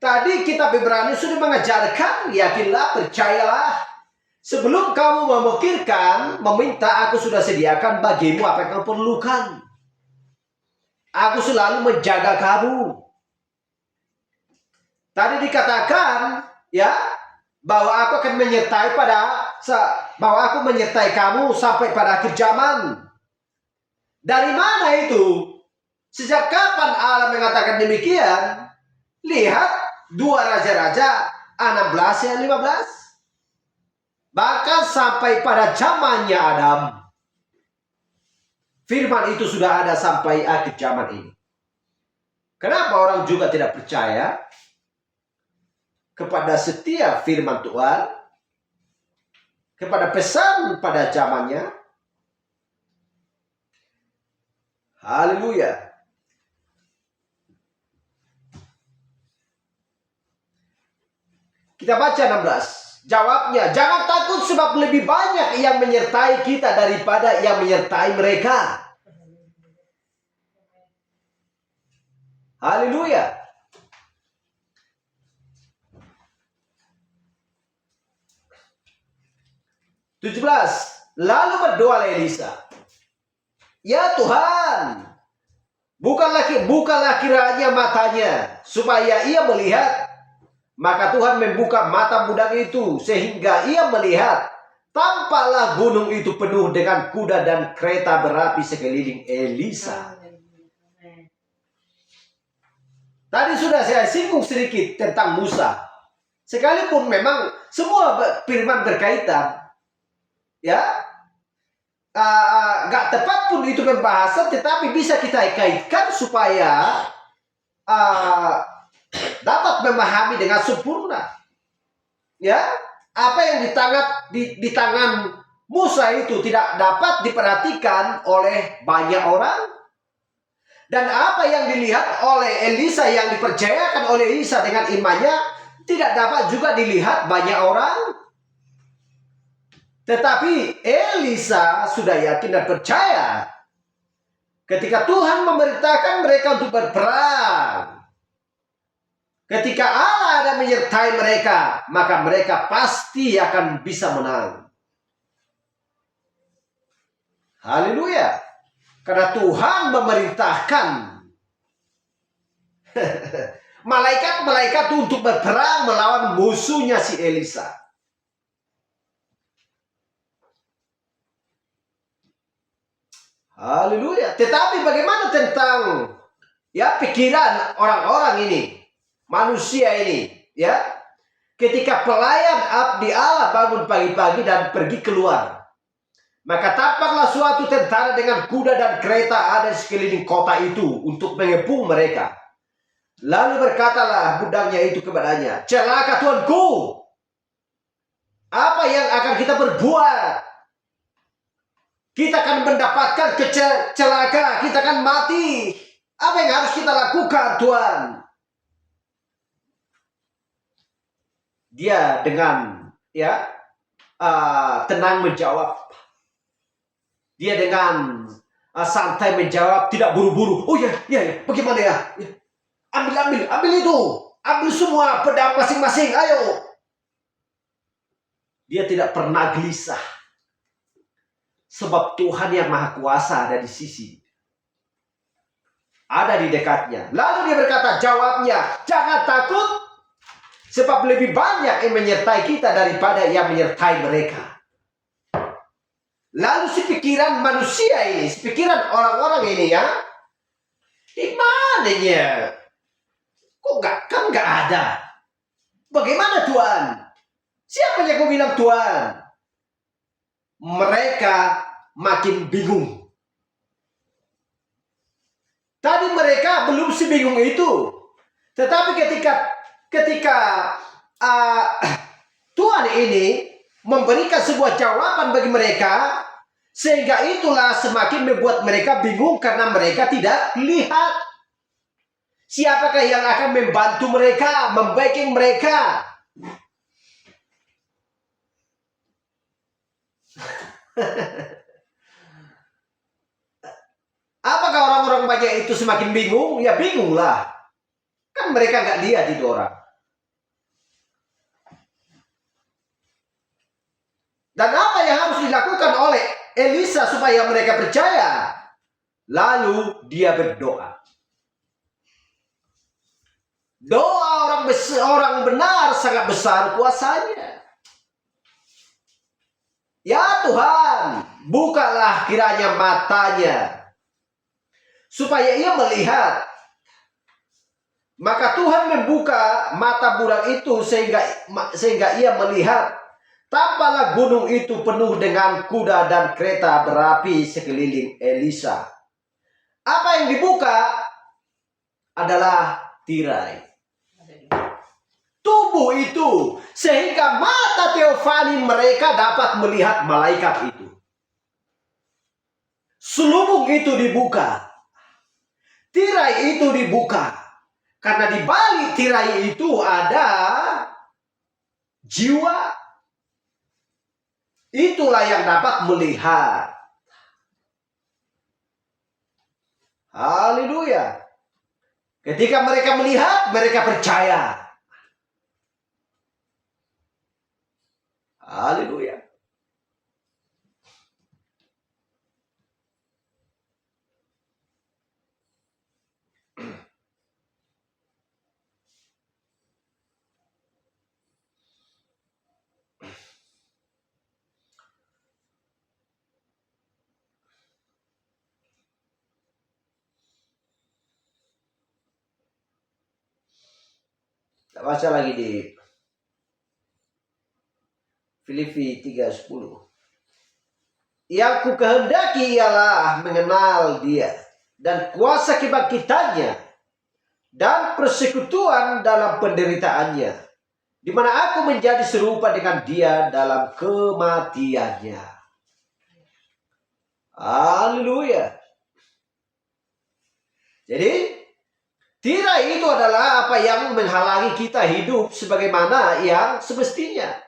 Tadi kitab Ibrani sudah mengajarkan, yakinlah, percayalah. Sebelum kamu memikirkan, meminta, aku sudah sediakan bagimu apa yang kamu perlukan. Aku selalu menjaga kamu. Tadi dikatakan, ya, bahwa aku akan menyertai kamu sampai pada akhir zaman. Dari mana itu? Sejak kapan Allah mengatakan demikian? Lihat 2 Raja-Raja 16 ayat 15. Bahkan sampai pada zamannya Adam, firman itu sudah ada sampai akhir zaman ini. Kenapa orang juga tidak percaya kepada setiap firman Tuhan, kepada pesan pada zamannya? Haleluya. Kita baca 16. Jawabnya, jangan takut sebab lebih banyak yang menyertai kita daripada yang menyertai mereka. Haleluya. Lalu berdoa Elisa, ya Tuhan, bukalah kiranya matanya supaya ia melihat. Maka Tuhan membuka mata budak itu sehingga ia melihat. Tampaklah gunung itu penuh dengan kuda dan kereta berapi sekeliling Elisa. Tadi sudah saya singgung sedikit tentang Musa. Sekalipun memang semua firman berkaitan, ya, gak tepat pun itu berbahasa, tetapi bisa kita kaitkan supaya dapat memahami dengan sempurna. Ya, apa yang di tangan Musa itu tidak dapat diperhatikan oleh banyak orang. Dan apa yang dilihat oleh Elisa, yang dipercayakan oleh Elisa dengan imannya, tidak dapat juga dilihat banyak orang. Tetapi Elisa sudah yakin dan percaya ketika Tuhan memerintahkan mereka untuk berperang. Ketika Allah ada menyertai mereka, maka mereka pasti akan bisa menang. Haleluya. Karena Tuhan memerintahkan malaikat-malaikat untuk berperang melawan musuhnya si Elisa. Haleluya. Tetapi bagaimana tentang pikiran orang-orang ini? Manusia ini, ya, ketika pelayan abdi Allah bangun pagi-pagi dan pergi keluar, maka tampaklah suatu tentara dengan kuda dan kereta ada di sekeliling kota itu untuk mengepung mereka. Lalu berkatalah budaknya itu kepadanya, celaka tuanku, apa yang akan kita berbuat? Kita akan mendapatkan celaka, kita akan mati. Apa yang harus kita lakukan, Tuhan? Dia dengan tenang menjawab. Dia dengan santai menjawab, tidak buru-buru. Oh ya, bagaimana ya? Ambil itu. Ambil semua pedang masing-masing, ayo. Dia tidak pernah gelisah. Sebab Tuhan yang Maha Kuasa ada di sisi. ada di dekatnya. Lalu dia berkata, jawabnya, jangan takut, sebab lebih banyak yang menyertai kita daripada yang menyertai mereka. Lalu si pikiran manusia ini, si pikiran orang-orang ini ya, di mananya? Kok kan nggak ada? Bagaimana Tuhan? Siapa yang kau bilang Tuhan? Mereka makin bingung. Tadi mereka belum sebingung itu. Tetapi ketika Tuhan ini memberikan sebuah jawaban bagi mereka, sehingga itulah semakin membuat mereka bingung karena mereka tidak lihat siapakah yang akan membantu mereka, membacking mereka. Apakah orang-orang banyak itu semakin bingung? Ya bingung lah. Kan mereka nggak lihat itu orang. Dan apa yang harus dilakukan oleh Elisa supaya mereka percaya? Lalu dia berdoa. Doa orang benar sangat besar kuasanya. Ya Tuhan, bukalah kiranya matanya, supaya ia melihat. Maka Tuhan membuka mata budak itu sehingga ia melihat. Tampaklah gunung itu penuh dengan kuda dan kereta berapi sekeliling Elisa. Apa yang dibuka adalah tirai tubuh itu, sehingga mata teofani mereka dapat melihat malaikat itu. Selubung itu dibuka, tirai itu dibuka, karena di balik tirai itu ada jiwa. Itulah yang dapat melihat. Haleluya. Ketika mereka melihat, mereka percaya. Haleluya. Kita baca lagi di Filipi 3:10. Yang ku kehendaki ialah mengenal dia dan kuasa kebangkitannya dan persekutuan dalam penderitaannya, di mana aku menjadi serupa dengan dia dalam kematiannya. Haleluya. Jadi tirai itu adalah apa yang menghalangi kita hidup sebagaimana yang semestinya.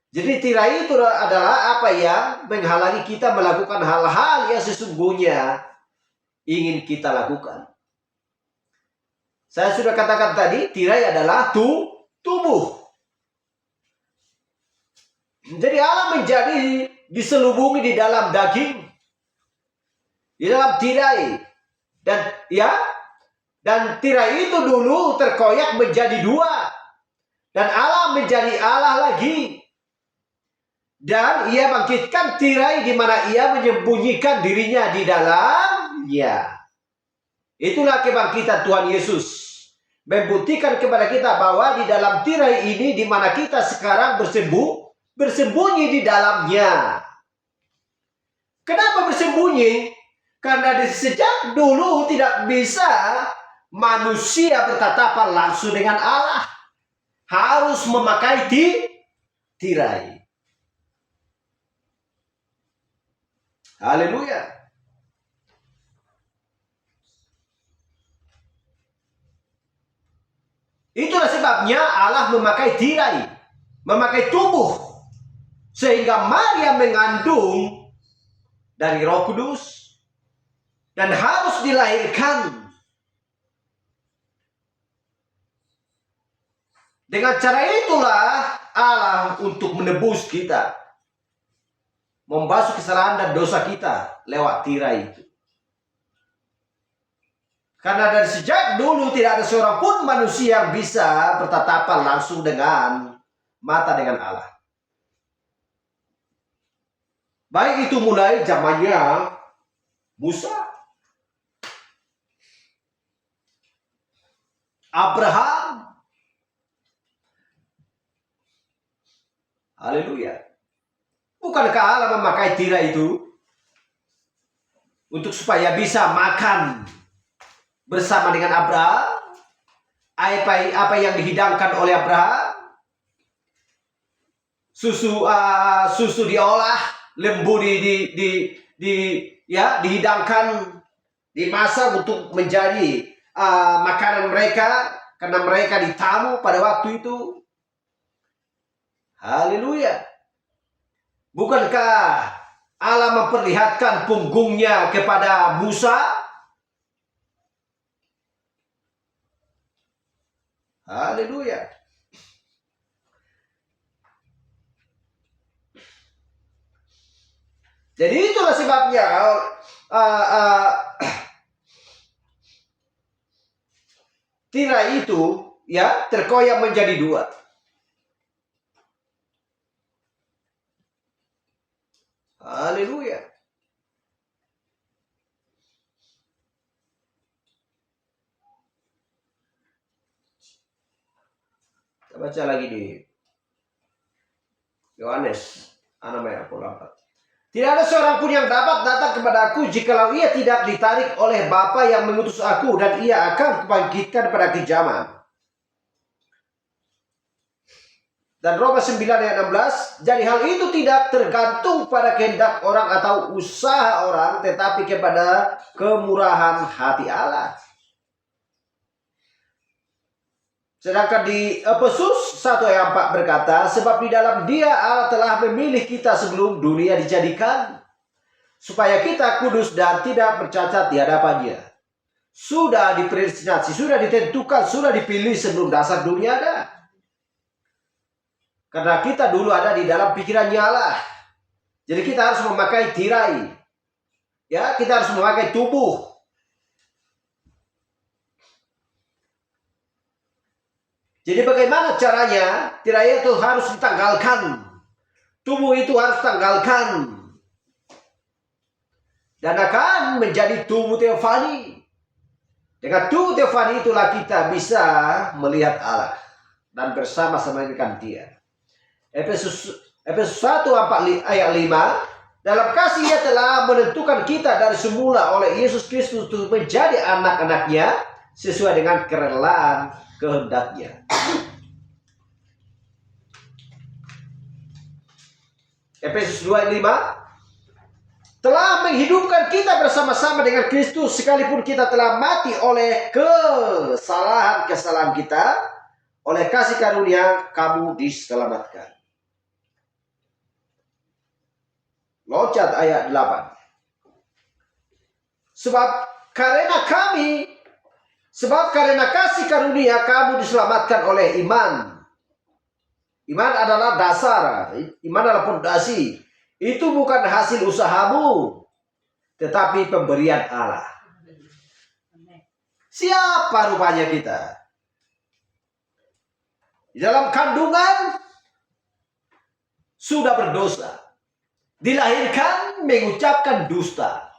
Jadi tirai itu adalah apa yang menghalangi kita melakukan hal-hal yang sesungguhnya ingin kita lakukan. Saya sudah katakan tadi, tirai adalah tubuh. Jadi Allah menjadi diselubungi di dalam daging, di dalam tirai. Dan tirai itu dulu terkoyak menjadi dua. Dan Allah menjadi Allah lagi. Dan ia bangkitkan tirai di mana ia menyembunyikan dirinya di dalamnya. Itulah kebangkitan Tuhan Yesus. Membuktikan kepada kita bahwa di dalam tirai ini di mana kita sekarang bersembunyi di dalamnya. Kenapa bersembunyi? Karena sejak dulu tidak bisa manusia bertatapan langsung dengan Allah. Harus memakai tirai. Haleluya. Itulah sebabnya Allah memakai tirai, memakai tubuh, sehingga Maria mengandung dari Roh Kudus dan harus dilahirkan. Dengan cara itulah Allah untuk menebus kita, membasuh kesalahan dan dosa kita lewat tirai itu. Karena dari sejak dulu tidak ada seorang pun manusia yang bisa bertatapan langsung dengan mata dengan Allah. Baik itu mulai zamannya Musa, Abraham, haleluya. Bukankah Allah memakai tirai itu untuk supaya bisa makan bersama dengan Abraham? Apa yang dihidangkan oleh Abraham? Susu diolah, lembu dihidangkan, dimasak untuk menjadi makanan mereka karena mereka ditamu pada waktu itu. Haleluya. Bukankah Allah memperlihatkan punggungnya kepada Musa? Haleluya. Jadi itulah sebabnya tirai itu ya terkoyak menjadi dua. Haleluya. Kita baca lagi di Yohanes 6:4. Tidak ada seorang pun yang dapat datang kepada aku jikalau ia tidak ditarik oleh Bapa yang mengutus aku, dan ia akan kubangkitkan pada akhir zaman. Dan Roma 9:16, jadi hal itu tidak tergantung pada kehendak orang atau usaha orang, tetapi kepada kemurahan hati Allah. Sedangkan di Efesus 1:4 berkata, sebab di dalam Dia Allah telah memilih kita sebelum dunia dijadikan, supaya kita kudus dan tidak bercacat di hadapan-Nya. Sudah dipredestinasi, sudah ditentukan, sudah dipilih sebelum dasar dunia ada. Karena kita dulu ada di dalam pikirannya Allah. Jadi kita harus memakai tirai. Ya, kita harus memakai tubuh. Jadi bagaimana caranya? Tirai itu harus ditanggalkan. Tubuh itu harus ditanggalkan. Dan akan menjadi tubuh teofani. Dengan tubuh teofani itulah kita bisa melihat Allah. Dan bersama-sama dengan Dia. Efesus 1:5, dalam kasih Ia telah menentukan kita dari semula oleh Yesus Kristus untuk menjadi anak-anaknya sesuai dengan kerelaan kehendak-Nya. Efesus 2:5, telah menghidupkan kita bersama-sama dengan Kristus sekalipun kita telah mati oleh kesalahan kita, oleh kasih karunia kamu diselamatkan. Loncat ayat 8. Sebab karena kasih karunia kamu diselamatkan oleh iman. Iman adalah dasar, iman adalah fondasi. Itu bukan hasil usahamu, tetapi pemberian Allah. Siapa rupanya kita? Di dalam kandungan sudah berdosa. Dilahirkan mengucapkan dusta.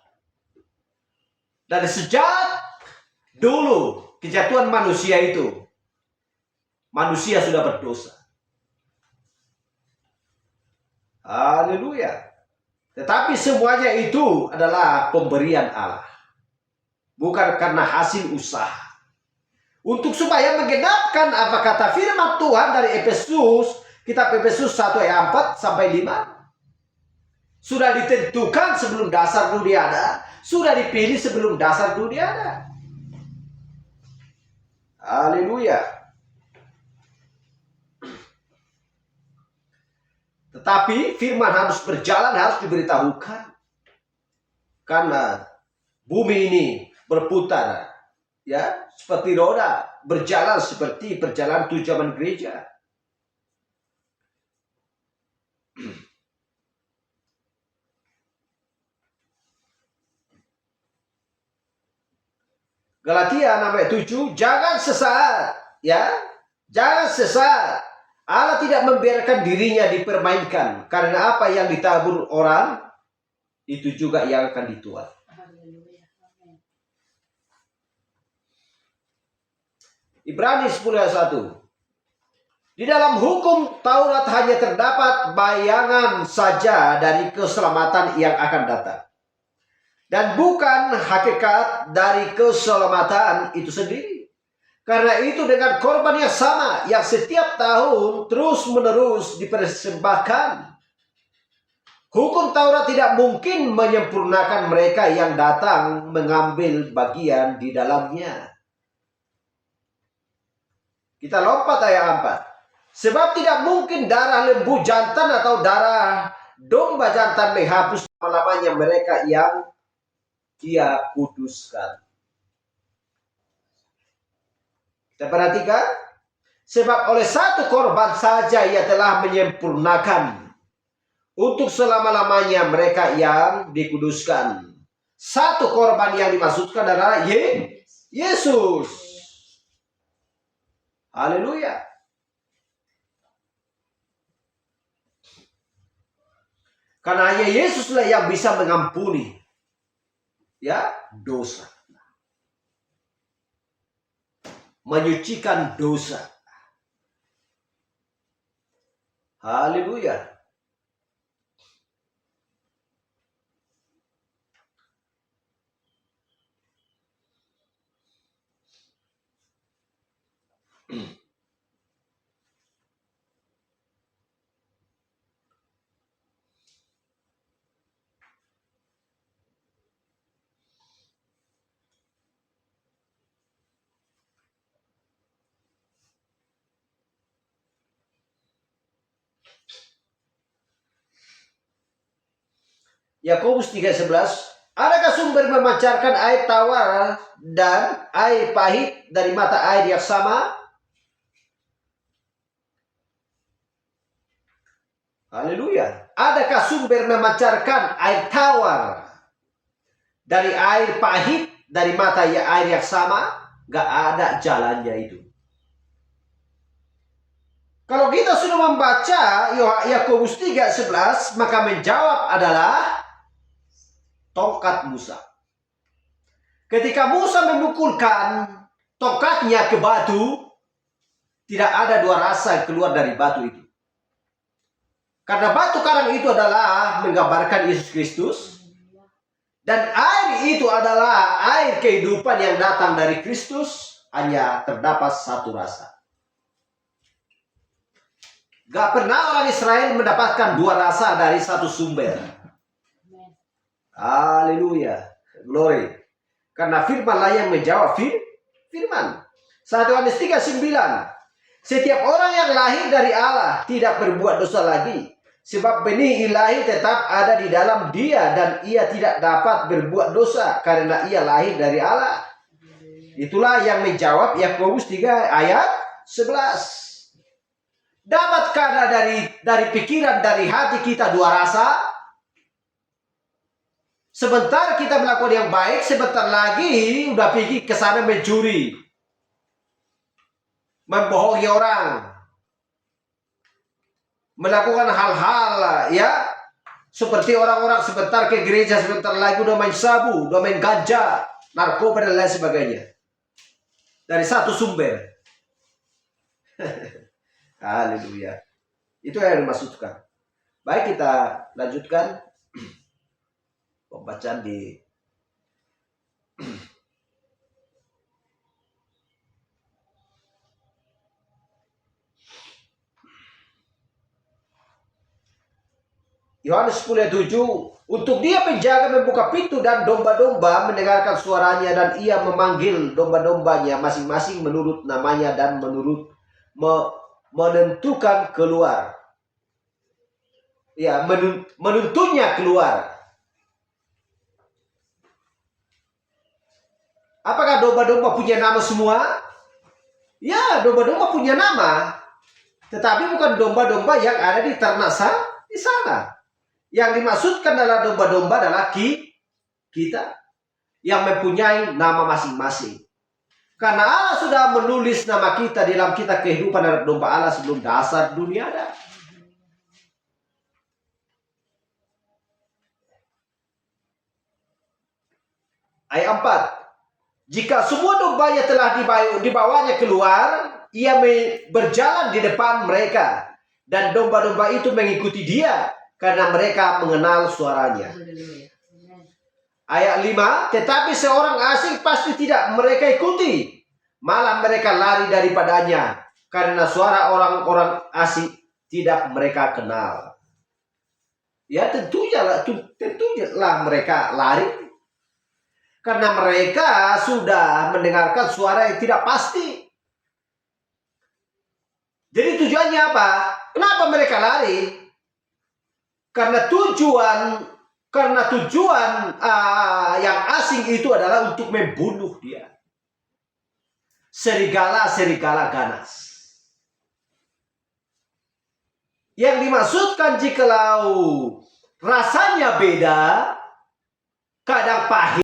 Dan sejak dulu kejatuhan manusia itu, manusia sudah berdosa. Haleluya. Tetapi semuanya itu adalah pemberian Allah. Bukan karena hasil usaha. Untuk supaya menggenapkan apa kata firman Tuhan dari Efesus, kitab Efesus 1:4-5. Sudah ditentukan sebelum dasar dunia ada. Sudah dipilih sebelum dasar dunia ada. Haleluya. Tetapi firman harus berjalan, harus diberitahukan. Karena bumi ini berputar, ya, seperti roda, berjalan seperti perjalanan tujuan gereja. Galatia 6:7, jangan sesat, ya. Jangan sesat. Allah tidak membiarkan dirinya dipermainkan, karena apa yang ditabur orang itu juga yang akan dituai. Haleluya. Amin. Ibrani 10:1. Di dalam hukum Taurat hanya terdapat bayangan saja dari keselamatan yang akan datang, dan bukan hakikat dari keselamatan itu sendiri. Karena itu dengan korban yang sama yang setiap tahun terus-menerus dipersembahkan, hukum Taurat tidak mungkin menyempurnakan mereka yang datang mengambil bagian di dalamnya. Kita lompat ayat 4. Sebab tidak mungkin darah lembu jantan atau darah domba jantan menghapus selama-lamanya mereka yang Ia kuduskan. Kita perhatikan, sebab oleh satu korban saja Ia telah menyempurnakan untuk selama-lamanya mereka yang dikuduskan. Satu korban yang dimaksudkan adalah Yesus. Haleluya. Karena hanya Yesuslah yang bisa mengampuni, ya, dosa, menyucikan dosa. Haleluya. Yakobus 3:11, adakah sumber memancarkan air tawar dan air pahit dari mata air yang sama? Haleluya. Adakah sumber memancarkan air tawar dari air pahit dari mata air yang sama? Gak ada jalannya itu. Kalau kita sudah membaca Yakobus 3:11, maka menjawab adalah tongkat Musa. Ketika Musa memukulkan tongkatnya ke batu, tidak ada dua rasa keluar dari batu itu. Karena batu karang itu adalah menggambarkan Yesus Kristus, dan air itu adalah air kehidupan yang datang dari Kristus. Hanya terdapat satu rasa. Gak pernah orang Israel mendapatkan dua rasa dari satu sumber. Haleluya, glory. Karena firmanlah yang menjawab firman. 1 Yohanes 3:9. Setiap orang yang lahir dari Allah tidak berbuat dosa lagi, sebab benih ilahi tetap ada di dalam dia, dan ia tidak dapat berbuat dosa karena ia lahir dari Allah. Itulah yang menjawab Yakobus 3:11. Dapatkah dari pikiran, dari hati kita dua rasa? Sebentar kita melakukan yang baik, sebentar lagi udah pergi ke sana mencuri, membohongi orang, melakukan hal-hal, ya, seperti orang-orang sebentar ke gereja, sebentar lagi udah main sabu, udah main ganja, narkoba dan lain sebagainya. Dari satu sumber. Haleluya. Itu yang dimaksudkan. Baik, kita lanjutkan pembacaan di Yohanes 10:7. Untuk dia penjaga membuka pintu dan domba-domba mendengarkan suaranya, dan ia memanggil domba-dombanya masing-masing menurut namanya dan menentukan keluar. Ya, menuntunnya keluar. Apakah domba-domba punya nama semua? Ya, domba-domba punya nama. Tetapi bukan domba-domba yang ada di ternak di sana. Yang dimaksudkan adalah domba-domba adalah kita yang mempunyai nama masing-masing. Karena Allah sudah menulis nama kita dalam kitab kehidupan anak domba Allah sebelum dasar dunia ada. Ayat 4. Jika semua dombanya telah dibawanya keluar, ia berjalan di depan mereka. Dan domba-domba itu mengikuti dia, karena mereka mengenal suaranya. Haleluya. Amin. Ayat 5. Tetapi seorang asing pasti tidak mereka ikuti. Malah mereka lari daripadanya, karena suara orang-orang asing tidak mereka kenal. Ya tentunya lah mereka lari. Karena mereka sudah mendengarkan suara yang tidak pasti. Jadi tujuannya apa? Kenapa mereka lari? Karena tujuan yang asing itu adalah untuk membunuh dia. Serigala ganas. Yang dimaksudkan jikalau rasanya beda, kadang pahit,